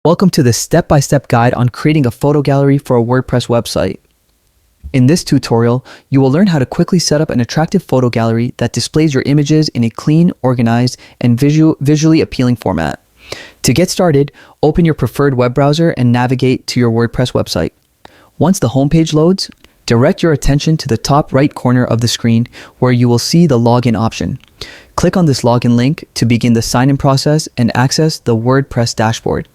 Welcome to this step-by-step guide on creating a photo gallery for a WordPress website. In this tutorial, you will learn how to quickly set up an attractive photo gallery that displays your images in a clean, organized, and visually appealing format. To get started, open your preferred web browser and navigate to your WordPress website. Once the homepage loads, direct your attention to the top right corner of the screen where you will see the login option. Click on this login link to begin the sign-in process and access the WordPress dashboard.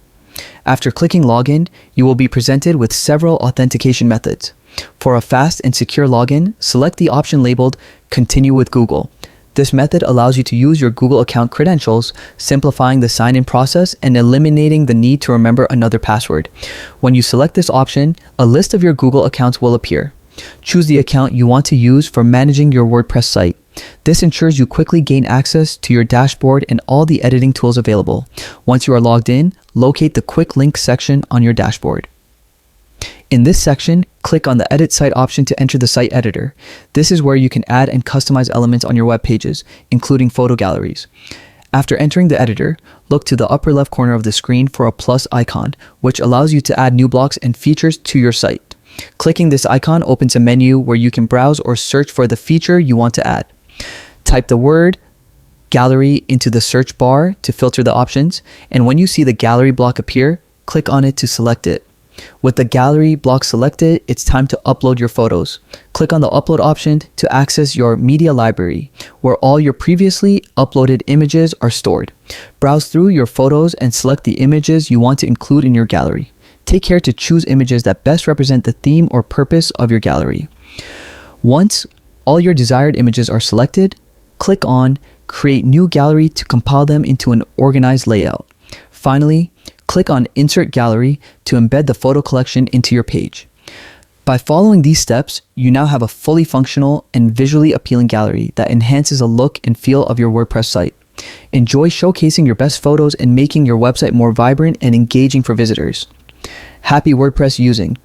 After clicking login, you will be presented with several authentication methods. For a fast and secure login, select the option labeled Continue with Google. This method allows you to use your Google account credentials, simplifying the sign-in process and eliminating the need to remember another password. When you select this option, a list of your Google accounts will appear. Choose the account you want to use for managing your WordPress site. This ensures you quickly gain access to your dashboard and all the editing tools available. Once you are logged in, locate the Quick Links section on your dashboard. In this section, click on the Edit Site option to enter the site editor. This is where you can add and customize elements on your web pages, including photo galleries. After entering the editor, look to the upper left corner of the screen for a plus icon, which allows you to add new blocks and features to your site. Clicking this icon opens a menu where you can browse or search for the feature you want to add. Type the word gallery into the search bar to filter the options, and when you see the gallery block appear, click on it to select it. With the gallery block selected, it's time to upload your photos. Click on the upload option to access your media library, where all your previously uploaded images are stored. Browse through your photos and select the images you want to include in your gallery. Take care to choose images that best represent the theme or purpose of your gallery. Once all your desired images are selected, click on Create New Gallery to compile them into an organized layout. Finally, click on Insert Gallery to embed the photo collection into your page. By following these steps, you now have a fully functional and visually appealing gallery that enhances the look and feel of your WordPress site. Enjoy showcasing your best photos and making your website more vibrant and engaging for visitors. Happy WordPress using!